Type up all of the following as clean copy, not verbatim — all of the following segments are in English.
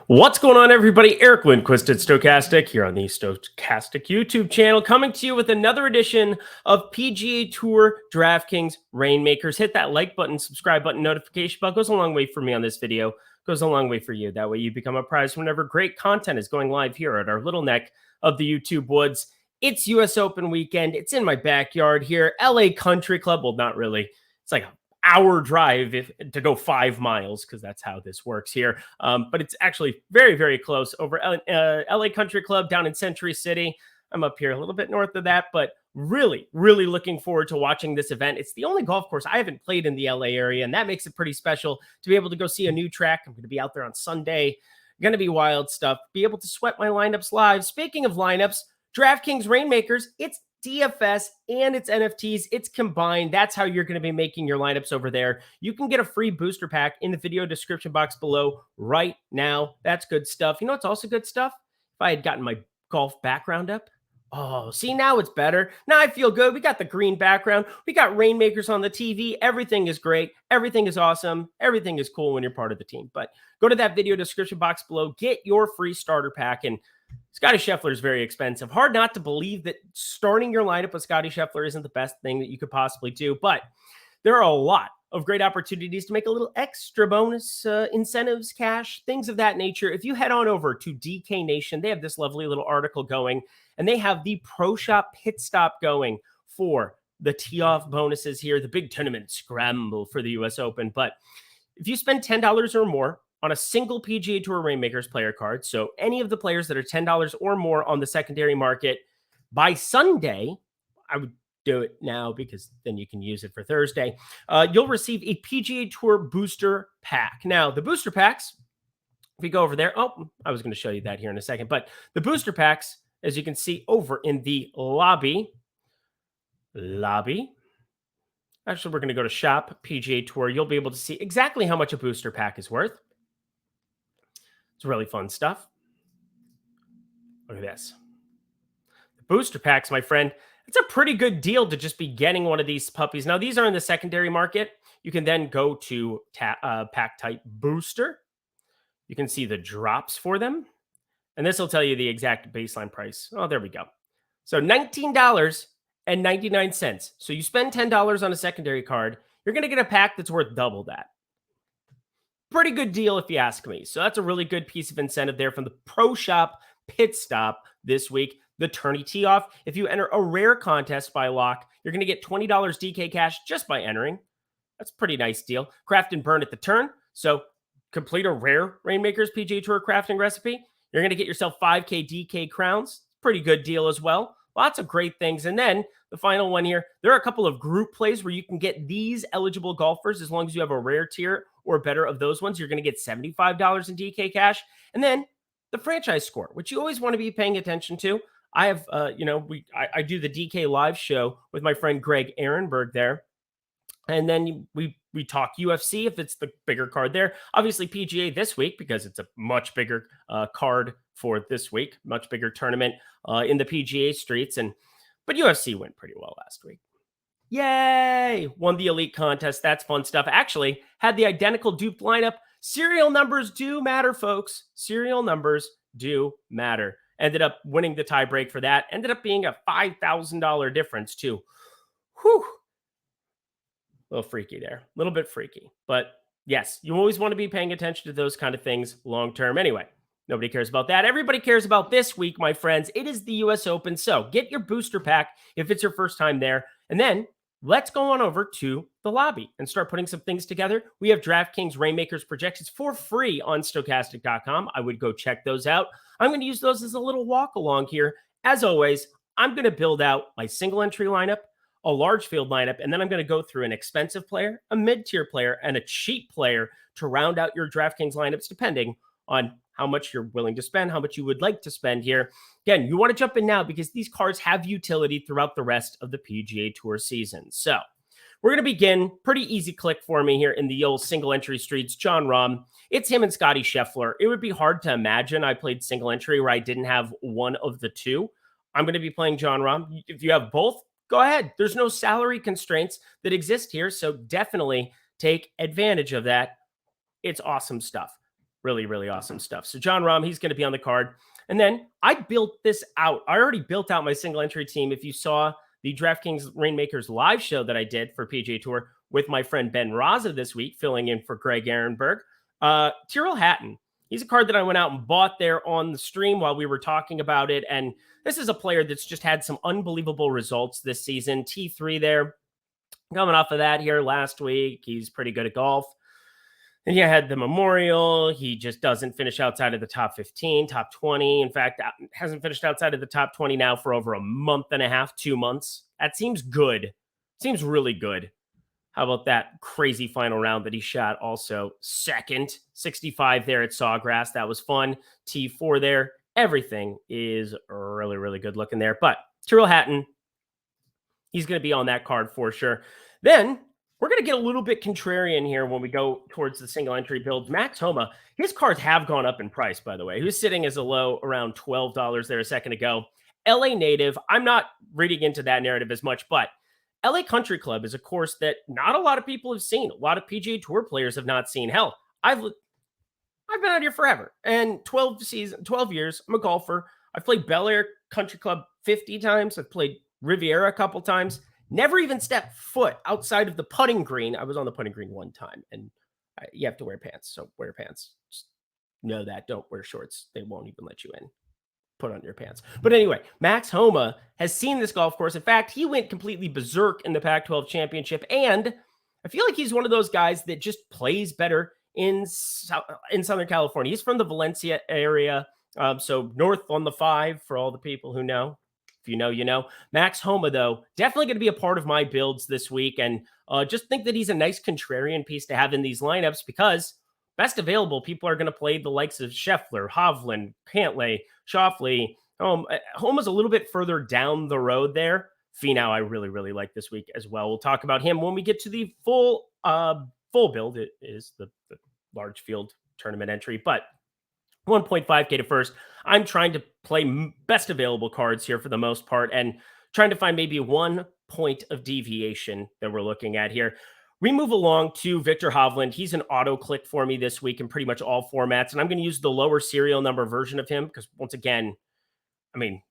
What's going on, everybody? Eric Lindquist at Stochastic here on the Stochastic YouTube channel, coming to you with another edition of PGA Tour DraftKings Reignmakers. Hit that like button, subscribe button, notification bell. Goes a long way for me on this video. Goes a long way for you. That way you become a prize whenever great content is going live here at our little neck of the YouTube woods. It's US Open weekend. It's in my backyard here. LA Country Club. Well, not really. It's like hour drive to go 5 miles, because that's how this works here. But it's actually very, very close over LA Country Club down in Century City. I'm up here a little bit north of that, but really, really looking forward to watching this event. It's the only golf course I haven't played in the LA area, and that makes it pretty special to be able to go see a new track. I'm going to be out there on Sunday. Going to be wild stuff. Be able to sweat my lineups live. Speaking of lineups, DraftKings Reignmakers, it's DFS and it's NFTs. It's combined. That's how you're going to be making your lineups over there. You can get a free booster pack in the video description box below right now. That's good stuff. You know what's also good stuff? If I had gotten my golf background up. Oh, see, now it's better. Now I feel good. We got the green background. We got Reignmakers on the TV. Everything is great. Everything is awesome. Everything is cool when you're part of the team. But go to that video description box below. Get your free starter pack. And Scotty Scheffler is very expensive. Hard not to believe that starting your lineup with Scotty Scheffler isn't the best thing that you could possibly do, but there are a lot of great opportunities to make a little extra bonus, incentives, cash, things of that nature. If you head on over to DK Nation, they have this lovely little article going, and they have the Pro Shop Pit Stop going for the tee-off bonuses here, the big tournament scramble for the US Open. But if you spend $10 or more on a single PGA Tour Reignmakers player card, so any of the players that are $10 or more on the secondary market, by Sunday, I would do it now because then you can use it for Thursday, you'll receive a PGA Tour booster pack. Now, the booster packs, if we go over there, I was going to show you that here in a second, but the booster packs, as you can see over in the lobby, actually, we're going to go to Shop PGA Tour. You'll be able to see exactly how much a booster pack is worth. It's really fun stuff. Look at this. The booster packs, my friend, it's a pretty good deal to just be getting one of these puppies. Now, these are in the secondary market. You can then go to pack type booster. You can see the drops for them. And this will tell you the exact baseline price. Oh, there we go. So $19.99. So you spend $10 on a secondary card, you're going to get a pack that's worth double that. Pretty good deal if you ask me. So that's a really good piece of incentive there from the Pro Shop Pit Stop this week. The tourney tee off. If you enter a rare contest by lock, you're going to get $20 DK cash just by entering. That's a pretty nice deal. Craft and burn at the turn. So complete a rare Reignmakers PGA Tour crafting recipe. You're going to get yourself 5K DK crowns. Pretty good deal as well. Lots of great things. And then the final one here, there are a couple of group plays where you can get these eligible golfers as long as you have a rare tier or better of those ones. You're going to get $75 in DK cash. And then the franchise score, which you always want to be paying attention to. I have, I do the DK live show with my friend Greg Ehrenberg there. And then we talk UFC if it's the bigger card there. Obviously PGA this week because it's a much bigger card for this week, much bigger tournament in the PGA streets. But UFC went pretty well last week. Yay! Won the elite contest. That's fun stuff. Actually, had the identical duped lineup. Serial numbers do matter, folks. Serial numbers do matter. Ended up winning the tie break for that. Ended up being a $5,000 difference too. Whew. A little freaky there. A little bit freaky. But yes, you always want to be paying attention to those kind of things long term. Anyway, nobody cares about that. Everybody cares about this week, my friends. It is the US Open. So get your booster pack if it's your first time there. And then let's go on over to the lobby and start putting some things together. We have DraftKings Reignmakers projections for free on Stokastic.com. I would go check those out. I'm going to use those as a little walk along here. As always, I'm going to build out my single entry lineup, a large field lineup, and then I'm going to go through an expensive player, a mid-tier player, and a cheap player to round out your DraftKings lineups depending on how much you're willing to spend, how much you would like to spend here. Again, you want to jump in now because these cards have utility throughout the rest of the PGA Tour season. So we're going to begin. Pretty easy click for me here in the old single entry streets. Jon Rahm. It's him and Scotty Scheffler. It would be hard to imagine I played single entry where I didn't have one of the two. I'm going to be playing Jon Rahm. If you have both, go ahead. There's no salary constraints that exist here, so definitely take advantage of that. It's awesome stuff. Really, really awesome stuff. So John Rahm, he's going to be on the card. And then I built this out. I already built out my single entry team. If you saw the DraftKings Reignmakers live show that I did for PGA Tour with my friend Ben Raza this week, filling in for Greg Ehrenberg, Tyrrell Hatton. He's a card that I went out and bought there on the stream while we were talking about it. And this is a player that's just had some unbelievable results this season. T3 there. Coming off of that here last week, he's pretty good at golf. And you had the Memorial. He just doesn't finish outside of the top 15, top 20. In fact, hasn't finished outside of the top 20 now for over a month and a half, 2 months. That seems good. Seems really good. How about that crazy final round that he shot also second, 65 there at Sawgrass. That was fun. T4 there. Everything is really, really good looking there. But Tyrrell Hatton, he's going to be on that card for sure. Then we're going to get a little bit contrarian here when we go towards the single entry builds. Max Homa, his cards have gone up in price, by the way. He was sitting as a low around $12 there a second ago. LA native, I'm not reading into that narrative as much, but LA Country Club is a course that not a lot of people have seen. A lot of PGA Tour players have not seen. Hell, I've been out here forever. And 12 years, I'm a golfer. I've played Bel Air Country Club 50 times. I've played Riviera a couple times. Never even stepped foot outside of the putting green. I was on the putting green one time, and you have to wear pants. So wear pants. Just know that. Don't wear shorts. They won't even let you in. Put on your pants. But anyway, Max Homa has seen this golf course. In fact, he went completely berserk in the Pac-12 championship. And I feel like he's one of those guys that just plays better in Southern California. He's from the Valencia area. So north on the 5 for all the people who know. If you know, you know. Max Homa, though, definitely going to be a part of my builds this week. And just think that he's a nice contrarian piece to have in these lineups because best available, people are going to play the likes of Scheffler, Hovland, Cantlay, Schauffele. Homa's a little bit further down the road there. Finau, I really, really like this week as well. We'll talk about him when we get to the full build. It is the large field tournament entry, but 1.5K to first. I'm trying to play best available cards here for the most part and trying to find maybe 1 point of deviation that we're looking at here. We move along to Victor Hovland. He's an auto click for me this week in pretty much all formats. And I'm going to use the lower serial number version of him because once again, I mean,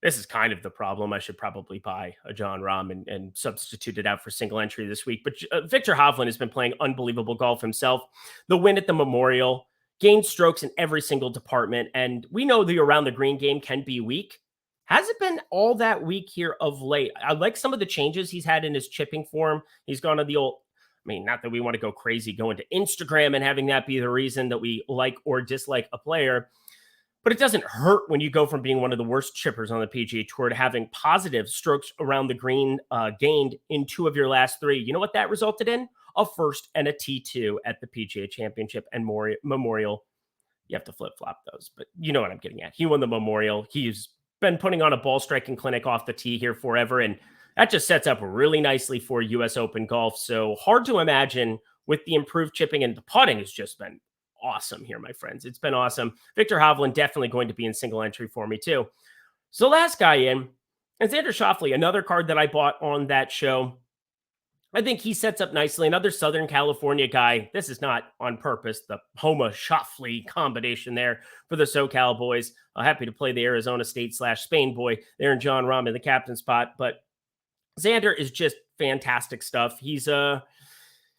this is kind of the problem. I should probably buy a John Rahm and substitute it out for single entry this week. But Victor Hovland has been playing unbelievable golf himself. The win at the Memorial, gained strokes in every single department. And we know the around the green game can be weak. Hasn't been all that weak here of late. I like some of the changes he's had in his chipping form. He's gone to the old, I mean, not that we want to go crazy going to Instagram and having that be the reason that we like or dislike a player, but it doesn't hurt when you go from being one of the worst chippers on the PGA Tour to having positive strokes around the green gained in 2 of your last 3. You know what that resulted in? A first and a T2 at the PGA Championship and Memorial. You have to flip-flop those, but you know what I'm getting at. He won the Memorial. He's been putting on a ball striking clinic off the tee here forever, and that just sets up really nicely for U.S. Open golf. So hard to imagine with the improved chipping, and the putting has just been awesome here, my friends. It's been awesome. Victor Hovland definitely going to be in single entry for me too. So last guy in, and Xander Schauffele, another card that I bought on that show. I think he sets up nicely. Another Southern California guy. This is not on purpose. The Homa Schauffele combination there for the SoCal boys. Happy to play the Arizona State / Spain boy there in John Rahm in the captain spot. But Xander is just fantastic stuff. He's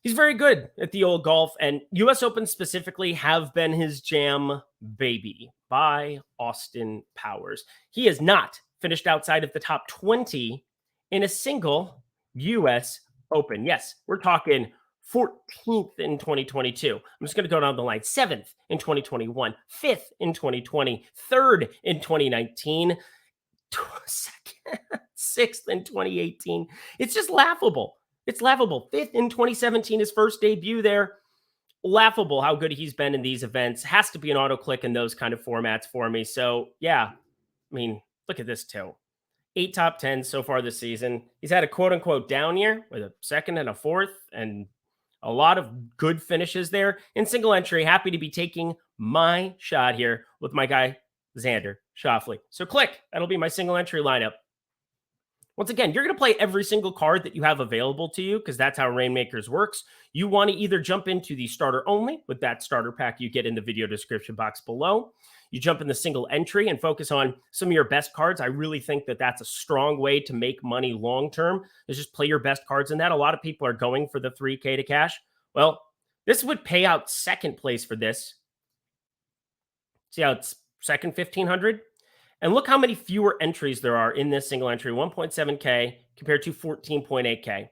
very good at the old golf, and U.S. Open specifically have been his jam, baby, by Austin Powers. He has not finished outside of the top 20 in a single U.S. Open. Yes, we're talking 14th in 2022. I'm just going to go down the line. 7th in 2021, 5th in 2020, 3rd in 2019, 6th in 2018. It's just laughable. It's laughable. 5th in 2017, his first debut there. Laughable how good he's been in these events. Has to be an auto click in those kind of formats for me. So yeah, I mean, look at this too. 8 top 10s so far this season. He's had a quote unquote down year with a 2nd and a 4th and a lot of good finishes there in single entry. Happy to be taking my shot here with my guy, Xander Schauffele. So click, that'll be my single entry lineup. Once again, you're going to play every single card that you have available to you because that's how Reignmakers works. You want to either jump into the starter only with that starter pack you get in the video description box below. You jump in the single entry and focus on some of your best cards. I really think that that's a strong way to make money long term, is just play your best cards in that. A lot of people are going for the 3K to cash. Well, this would pay out second place for this. See how it's second 1,500? And look how many fewer entries there are in this single entry, 1.7K compared to 14.8K.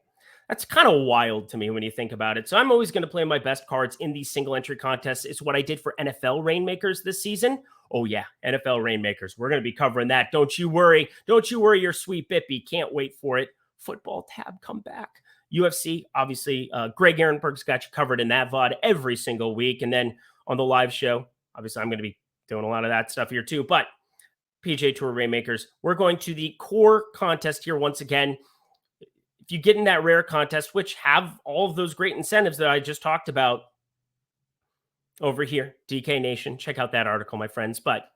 That's kind of wild to me when you think about it. So I'm always going to play my best cards in these single entry contests. It's what I did for NFL Reignmakers this season. Oh yeah, NFL Reignmakers. We're going to be covering that. Don't you worry. Don't you worry, your sweet Bippy. Can't wait for it. Football tab come back. UFC, obviously, Greg Ehrenberg's got you covered in that VOD every single week. And then on the live show, obviously I'm going to be doing a lot of that stuff here too. But PGA Tour Reignmakers, we're going to the core contest here once again. If you get in that rare contest, which have all of those great incentives that I just talked about over here, DK Nation, check out that article, my friends. But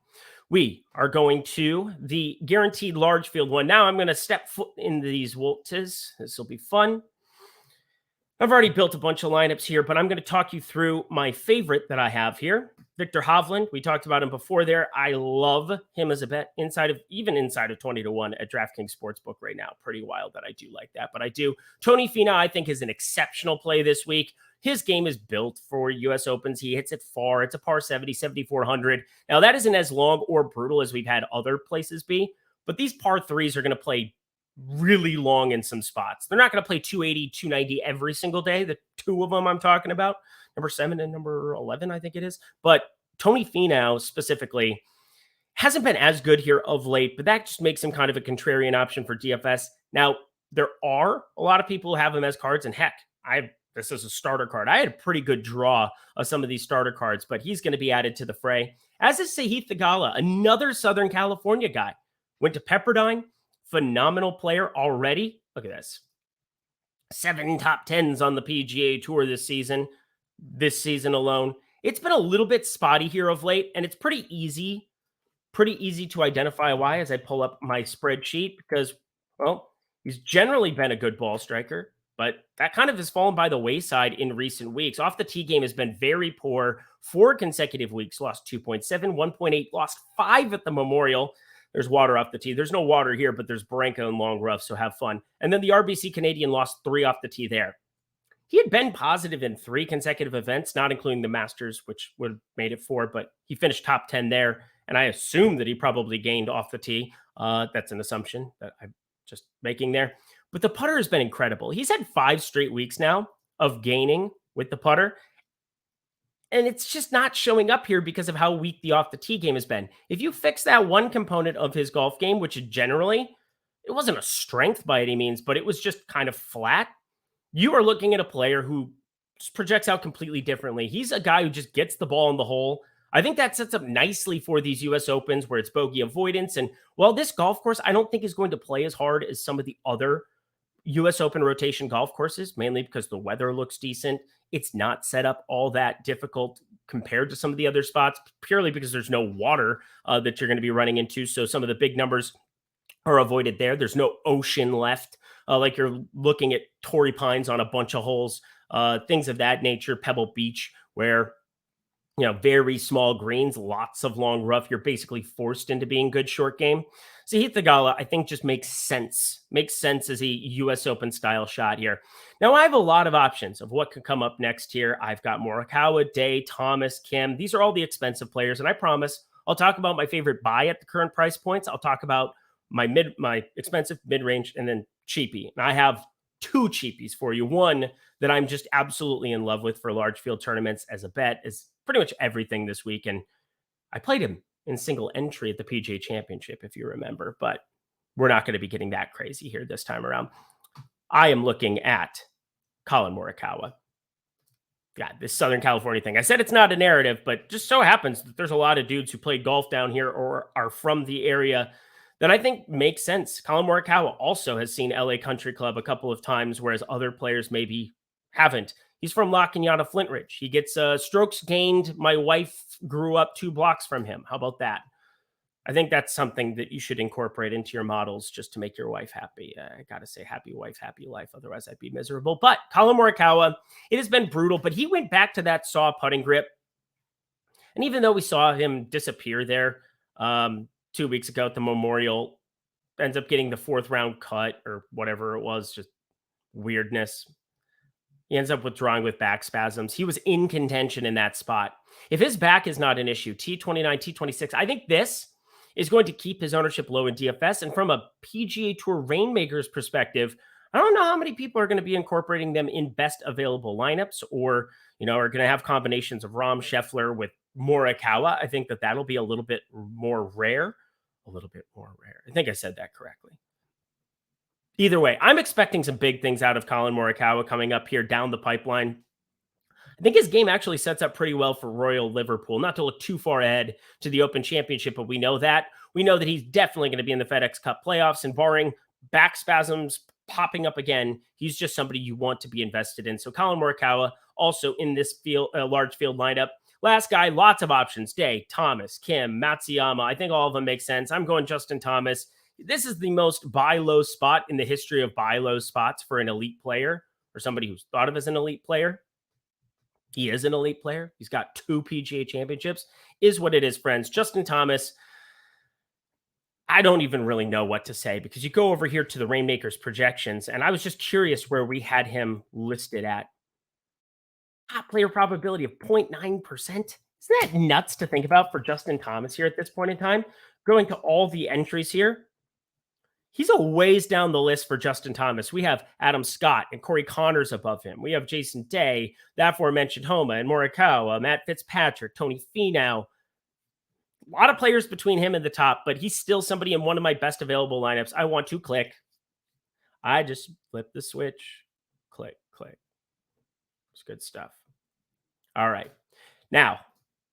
we are going to the guaranteed large field one. Now I'm going to step foot into these Woltes. This will be fun. I've already built a bunch of lineups here, but I'm going to talk you through my favorite that I have here. Victor Hovland, we talked about him before there. I love him as a bet inside of 20 to 1 at DraftKings Sportsbook right now. Pretty wild that I do like that, but I do. Tony Finau, I think, is an exceptional play this week. His game is built for U.S. Opens. He hits it far. It's a par 70, 7,400. Now, that isn't as long or brutal as we've had other places be, but these par threes are going to play really long in some spots. They're not going to play 280, 290 every single day. The two of them I'm talking about, number 7 and number 11, I think it is. But Tony Finau specifically hasn't been as good here of late, but that just makes him kind of a contrarian option for DFS. Now, there are a lot of people who have him as cards, and heck, this is a starter card. I had a pretty good draw of some of these starter cards, but he's going to be added to the fray. As is Sahith Theegala, another Southern California guy. Went to Pepperdine. Phenomenal player already. Look at this. 7 top 10s on the PGA Tour this season alone. It's been a little bit spotty here of late, and it's pretty easy to identify why as I pull up my spreadsheet because, well, he's generally been a good ball striker, but that kind of has fallen by the wayside in recent weeks. Off the tee game has been very poor. 4 consecutive weeks, lost 2.7, 1.8, lost 5 at the Memorial. There's water off the tee. There's no water here, but there's Branca and long rough, so have fun. And then the RBC Canadian lost 3 off the tee there. He had been positive in 3 consecutive events, not including the Masters, which would have made it 4, but he finished top 10 there. And I assume that he probably gained off the tee. That's an assumption that I'm just making there. But the putter has been incredible. He's had 5 straight weeks now of gaining with the putter. And it's just not showing up here because of how weak the off the tee game has been. If you fix that one component of his golf game, which generally, it wasn't a strength by any means, but it was just kind of flat, you are looking at a player who just projects out completely differently. He's a guy who just gets the ball in the hole. I think that sets up nicely for these U.S. Opens where it's bogey avoidance. And while this golf course, I don't think is going to play as hard as some of the other U.S. Open rotation golf courses, mainly because the weather looks decent. It's not set up all that difficult compared to some of the other spots, purely because there's no water that you're going to be running into. So some of the big numbers are avoided there. There's no ocean left, like you're looking at Torrey Pines on a bunch of holes, things of that nature, Pebble Beach, where, very small greens, lots of long rough. You're basically forced into being good short game. Sahith Theegala, I think, just makes sense as a U.S. Open style shot here. Now, I have a lot of options of what could come up next here. I've got Morikawa, Day, Thomas, Kim. These are all the expensive players, and I promise I'll talk about my favorite buy at the current price points. I'll talk about my expensive mid-range and then cheapie. And I have 2 cheapies for you. One that I'm just absolutely in love with for large field tournaments as a bet is pretty much everything this week. And I played him in single entry at the PGA Championship, if you remember, but we're not going to be getting that crazy here this time around. I am looking at Collin Morikawa. Yeah, this Southern California thing. I said it's not a narrative, but just so happens that there's a lot of dudes who play golf down here or are from the area that I think makes sense. Collin Morikawa also has seen LA Country Club a couple of times, whereas other players maybe haven't. He's from La Cañada, Flintridge. He gets strokes gained. My wife grew up 2 blocks from him. How about that? I think that's something that you should incorporate into your models just to make your wife happy. I got to say, happy wife, happy life. Otherwise, I'd be miserable. But Colin Morikawa, it has been brutal, but he went back to that saw putting grip. And even though we saw him disappear there 2 weeks ago at the Memorial, ends up getting the fourth round cut or whatever it was, just weirdness. He ends up withdrawing with back spasms. He was in contention in that spot. If his back is not an issue, T29, T26, I think this is going to keep his ownership low in DFS. And from a PGA Tour Reignmakers perspective, I don't know how many people are going to be incorporating them in best available lineups or, are going to have combinations of Rahm Scheffler with Morikawa. I think that that'll be a little bit more rare. A little bit more rare. I think I said that correctly. Either way, I'm expecting some big things out of Colin Morikawa coming up here down the pipeline. I think his game actually sets up pretty well for Royal Liverpool. Not to look too far ahead to the Open Championship, but we know that. We know that he's definitely going to be in the FedEx Cup playoffs, and barring back spasms popping up again, he's just somebody you want to be invested in. So Colin Morikawa also in this field, large field lineup. Last guy, lots of options. Day, Thomas, Kim, Matsuyama. I think all of them make sense. I'm going Justin Thomas. This is the most buy low spot in the history of buy low spots for an elite player or somebody who's thought of as an elite player. He is an elite player. He's got 2 PGA championships. Is what it is, friends. Justin Thomas, I don't even really know what to say because you go over here to the Reignmakers projections, and I was just curious where we had him listed at. Top player probability of 0.9%. Isn't that nuts to think about for Justin Thomas here at this point in time? Going to all the entries here. He's a ways down the list for Justin Thomas. We have Adam Scott and Corey Connors above him. We have Jason Day, the aforementioned Homa and Morikawa, Matt Fitzpatrick, Tony Finau. A lot of players between him and the top, but he's still somebody in one of my best available lineups. I want to click. I just flip the switch. Click, click. It's good stuff. All right. Now,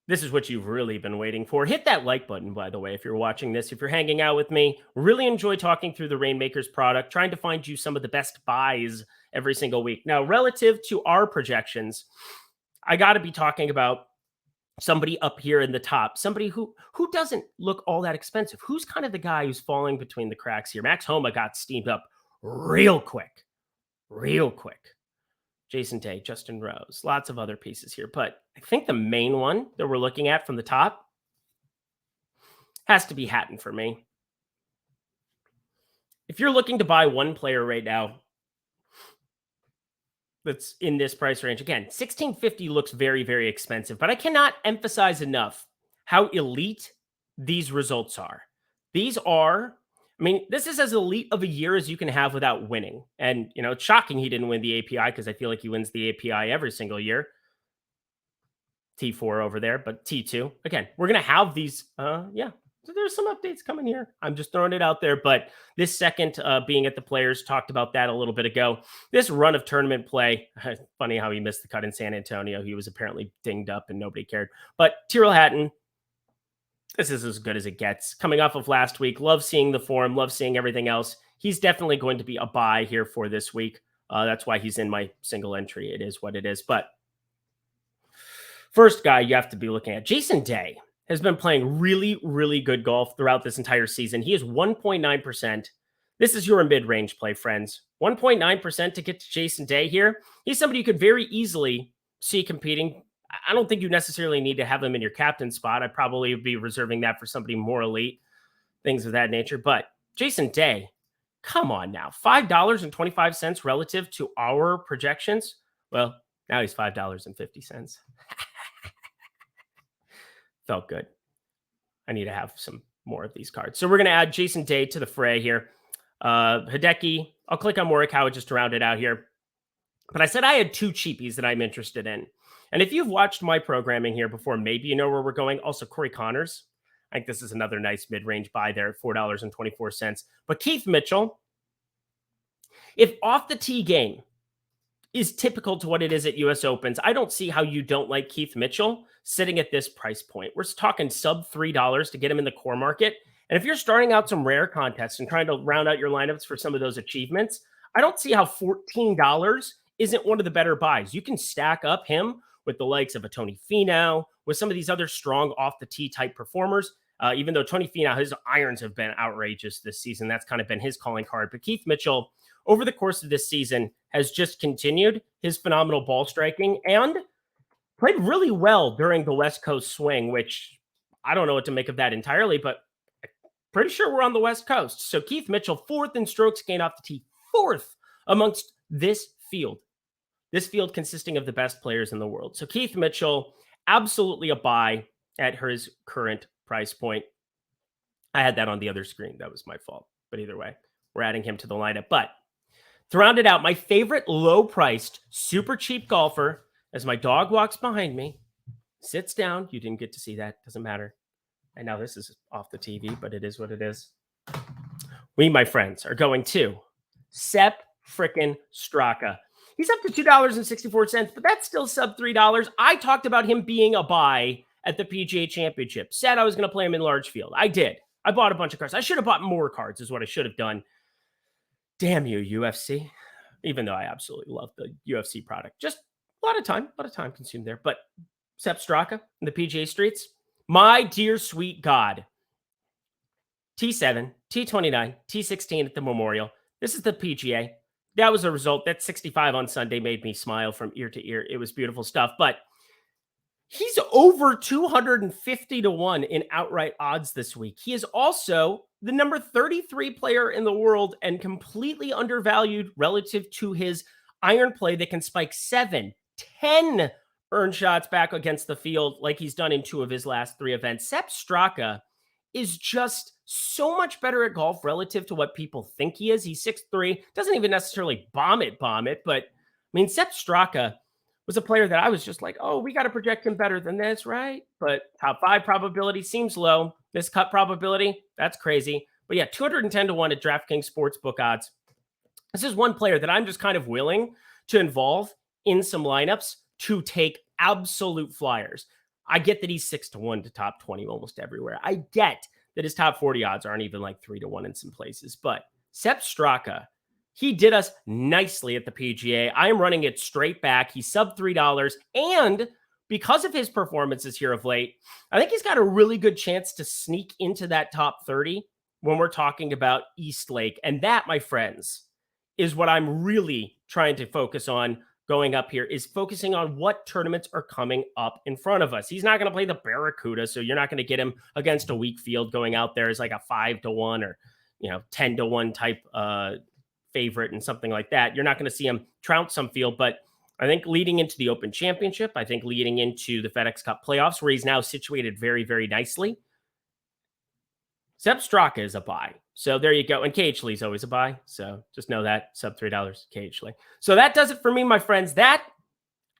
this is what you've really been waiting for. Hit that like button, by the way, if you're watching this, if you're hanging out with me. Really enjoy talking through the Reignmakers product, trying to find you some of the best buys every single week. Now, relative to our projections, I got to be talking about somebody up here in the top, somebody who doesn't look all that expensive. Who's kind of the guy who's falling between the cracks here? Max Homa got steamed up real quick. Jason Day, Justin Rose, lots of other pieces here. But I think the main one that we're looking at from the top has to be Hatton for me. If you're looking to buy one player right now that's in this price range, again, $1,650 looks very, very expensive, but I cannot emphasize enough how elite these results are. These are, this is as elite of a year as you can have without winning. And, it's shocking he didn't win the API because I feel like he wins the API every single year. T4 over there, but T2. Again, we're going to have these. So there's some updates coming here. I'm just throwing it out there. But this second being at the Players, talked about that a little bit ago. This run of tournament play, funny how he missed the cut in San Antonio. He was apparently dinged up and nobody cared. But Tyrrell Hatton, this is as good as it gets. Coming off of last week, love seeing the form, love seeing everything else. He's definitely going to be a buy here for this week. That's why he's in my single entry. It is what it is. But first guy you have to be looking at, Jason Day, has been playing really, really good golf throughout this entire season. He is 1.9%. This is your mid-range play, friends. 1.9% to get to Jason Day here. He's somebody you could very easily see competing. I don't think you necessarily need to have him in your captain spot. I probably would be reserving that for somebody more elite, things of that nature. But Jason Day, come on now. $5.25 relative to our projections. Well, now he's $5.50. Felt good. I need to have some more of these cards. So we're going to add Jason Day to the fray here. Hideki, I'll click on Morikawa just to round it out here. But I said I had 2 cheapies that I'm interested in. And if you've watched my programming here before, maybe you know where we're going. Also, Corey Connors. I think this is another nice mid-range buy there at $4.24. But Keith Mitchell, if off the tee game is typical to what it is at US Opens, I don't see how you don't like Keith Mitchell sitting at this price point. We're talking sub $3 to get him in the core market. And if you're starting out some rare contests and trying to round out your lineups for some of those achievements, I don't see how $14 isn't one of the better buys. You can stack up him with the likes of a Tony Finau, with some of these other strong off the tee type performers. Even though Tony Finau, his irons have been outrageous this season. That's kind of been his calling card. But Keith Mitchell, over the course of this season, has just continued his phenomenal ball striking and played really well during the West Coast swing, which I don't know what to make of that entirely, but pretty sure we're on the West Coast. So Keith Mitchell, 4th in strokes gained off the tee, 4th amongst this field. This field consisting of the best players in the world. So Keith Mitchell, absolutely a buy at his current price point. I had that on the other screen. That was my fault. But either way, we're adding him to the lineup. But to round it out, my favorite low-priced, super cheap golfer, as my dog walks behind me, sits down. You didn't get to see that. Doesn't matter. I know this is off the TV, but it is what it is. We, my friends, are going to Sepp frickin' Straka. He's up to $2.64, but that's still sub $3. I talked about him being a buy at the PGA Championship. Said I was going to play him in large field. I did. I bought a bunch of cards. I should have bought more cards is what I should have done. Damn you, UFC. Even though I absolutely love the UFC product. Just a lot of time consumed there. But Sepp Straka in the PGA streets, my dear sweet God. T7, T29, T16 at the Memorial. This is the PGA. That was a result. That 65 on Sunday made me smile from ear to ear. It was beautiful stuff. But he's over 250 to 1 in outright odds this week. He is also the number 33 player in the world and completely undervalued relative to his iron play that can spike 7, 10 earned shots back against the field like he's done in 2 of his last 3 events. Sepp Straka is just so much better at golf relative to what people think he is. He's 6'3", doesn't even necessarily bomb it, but I mean, Sepp Straka was a player that I was just like, oh, we got to project him better than this, right? But top 5 probability seems low. This cut probability, that's crazy. But yeah, 210 to 1 at DraftKings Sportsbook odds. This is one player that I'm just kind of willing to involve in some lineups to take absolute flyers. I get that he's 6 to 1 to top 20 almost everywhere. I get that his top 40 odds aren't even like 3 to 1 in some places. But Sepp Straka, he did us nicely at the PGA. I am running it straight back. He's sub $3. And because of his performances here of late, I think he's got a really good chance to sneak into that top 30 when we're talking about East Lake. And that, my friends, is what I'm really trying to focus on going up here, is focusing on what tournaments are coming up in front of us. He's not going to play the Barracuda, so you're not going to get him against a weak field going out there as like a 5 to 1 or 10 to 1 type favorite and something like that. You're not going to see him trounce some field, but I think leading into the Open Championship, I think leading into the FedEx Cup playoffs, where he's now situated very, very nicely, Sepp Straka is a buy. So there you go. And KH Lee's always a buy. So just know that. Sub $3, KH Lee. So that does it for me, my friends. That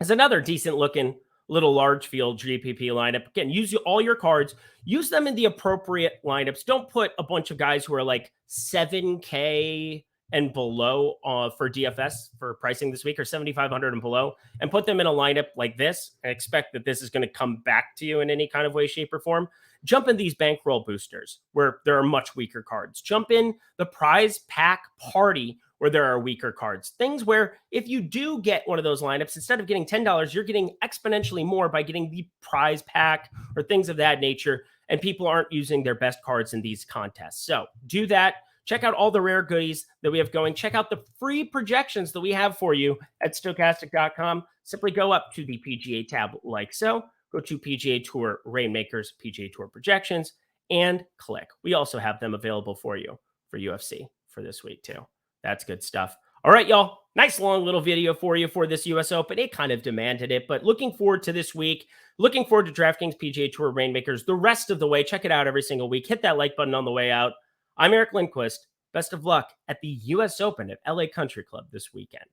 is another decent looking little large field GPP lineup. Again, use all your cards. Use them in the appropriate lineups. Don't put a bunch of guys who are like 7K and below for DFS for pricing this week, or 7,500 and below, and put them in a lineup like this and expect that this is going to come back to you in any kind of way, shape, or form. Jump in these bankroll boosters where there are much weaker cards. Jump in the prize pack party where there are weaker cards. Things where if you do get one of those lineups, instead of getting $10, you're getting exponentially more by getting the prize pack or things of that nature, and people aren't using their best cards in these contests. So do that. Check out all the rare goodies that we have going. Check out the free projections that we have for you at Stokastic.com. Simply go up to the PGA tab like so. Go to PGA Tour Reignmakers, PGA Tour Projections, and click. We also have them available for you for UFC for this week too. That's good stuff. All right, y'all. Nice long little video for you for this US Open. It kind of demanded it, but looking forward to this week. Looking forward to DraftKings PGA Tour Reignmakers the rest of the way. Check it out every single week. Hit that like button on the way out. I'm Eric Lindquist. Best of luck at the US Open at LA Country Club this weekend.